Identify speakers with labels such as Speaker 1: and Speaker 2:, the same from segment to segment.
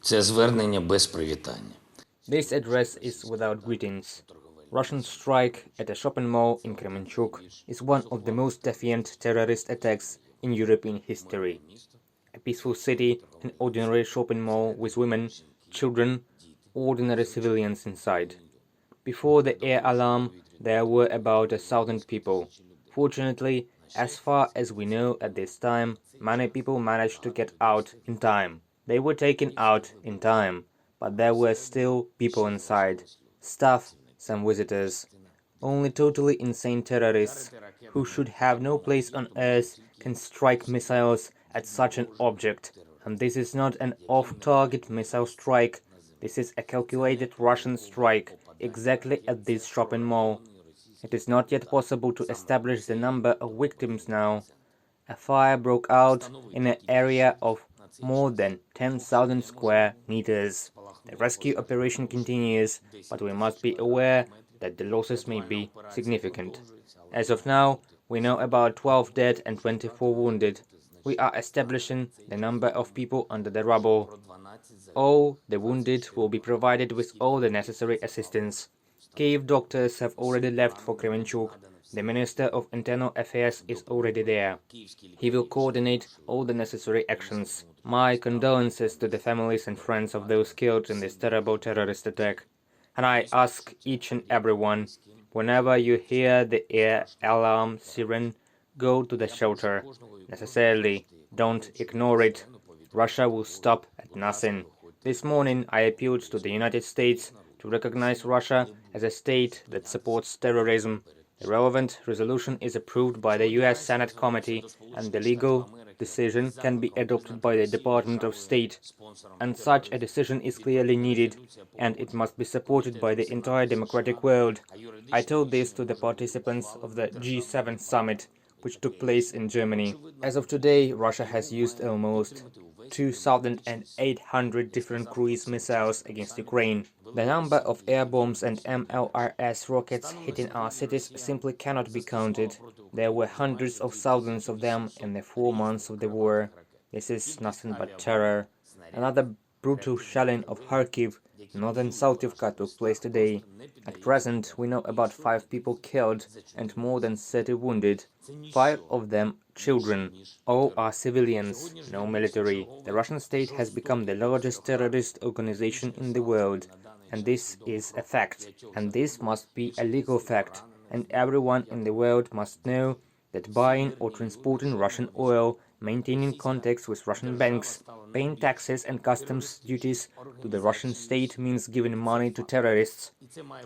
Speaker 1: Це звернення без привітання.
Speaker 2: This address is without greetings. Russian strike at a shopping mall in Kremenchuk is one of the most defiant terrorist attacks in European history. A peaceful city, an ordinary shopping mall with women, children, ordinary civilians inside. Before the air alarm, there were about 1,000 people. Fortunately, as far as we know at this time, many people managed to get out in time. They were taken out in time, but there were still people inside. Staff, some visitors. Only totally insane terrorists, who should have no place on Earth, can strike missiles at such an object. And this is not an off-target missile strike. This is a calculated Russian strike, exactly at this shopping mall. It is not yet possible to establish the number of victims now. A fire broke out in an area of more than 10,000 square meters. The rescue operation continues, but we must be aware that the losses may be significant. As of now, we know about 12 dead and 24 wounded. We are establishing the number of people under the rubble. All the wounded will be provided with all the necessary assistance. Kiev doctors have already left for Kremenchuk. The Minister of Internal Affairs is already there. He will coordinate all the necessary actions. My condolences to the families and friends of those killed in this terrible terrorist attack. And I ask each and everyone, whenever you hear the air alarm siren, go to the shelter. Necessarily, don't ignore it. Russia will stop at nothing. This morning I appealed to the United States to recognize Russia as a state that supports terrorism. The relevant resolution is approved by the US Senate Committee, and the legal decision can be adopted by the Department of State. And such a decision is clearly needed, and it must be supported by the entire democratic world. I told this to the participants of the G7 summit, which took place in Germany. As of today, Russia has used almost 2,800 different cruise missiles against Ukraine. The number of air bombs and MLRS rockets hitting our cities simply cannot be counted. There were hundreds of thousands of them in the 4 months of the war. This is nothing but terror. Another brutal shelling of Kharkiv, northern Saltivka, took place today. At present, we know about 5 people killed and more than 30 wounded. 5 of them children. All are civilians, no military. The Russian state has become the largest terrorist organization in the world. And this is a fact. And this must be a legal fact. And everyone in the world must know that buying or transporting Russian oil, maintaining contacts with Russian banks, paying taxes and customs duties to the Russian state means giving money to terrorists.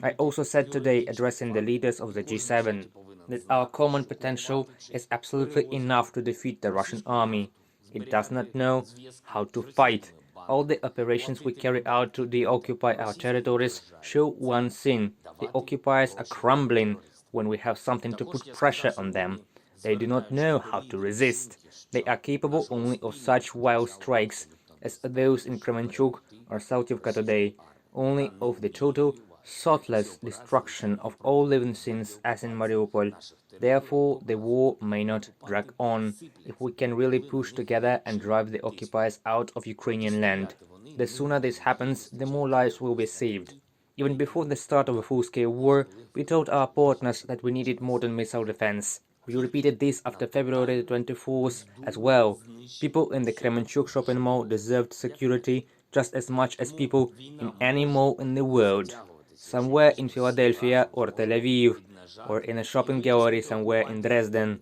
Speaker 2: I also said today, addressing the leaders of the G7, that our common potential is absolutely enough to defeat the Russian army. It does not know how to fight. All the operations we carry out to deoccupy our territories show one thing: the occupiers are crumbling when we have something to put pressure on them. They do not know how to resist. They are capable only of such wild strikes as those in Kremenchuk or Saltivka today, only of the total, thoughtless destruction of all living things as in Mariupol. Therefore, the war may not drag on if we can really push together and drive the occupiers out of Ukrainian land. The sooner this happens, the more lives will be saved. Even before the start of a full-scale war, we told our partners that we needed modern missile defense. We repeated this after February 24th as well. People in the Kremenchuk shopping mall deserved security just as much as people in any mall in the world. Somewhere in Philadelphia or Tel Aviv, or in a shopping gallery somewhere in Dresden.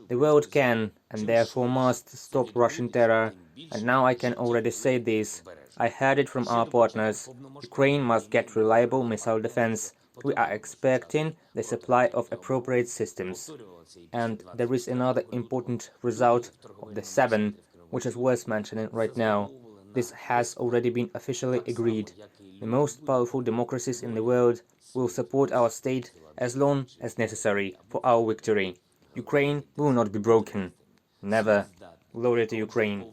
Speaker 2: The world can, and therefore must, stop Russian terror, and now I can already say this. I heard it from our partners. Ukraine must get reliable missile defense. We are expecting the supply of appropriate systems. And there is another important result of the 7, which is worth mentioning right now. This has already been officially agreed. The most powerful democracies in the world will support our state as long as necessary for our victory. Ukraine will not be broken. Never. Glory to Ukraine.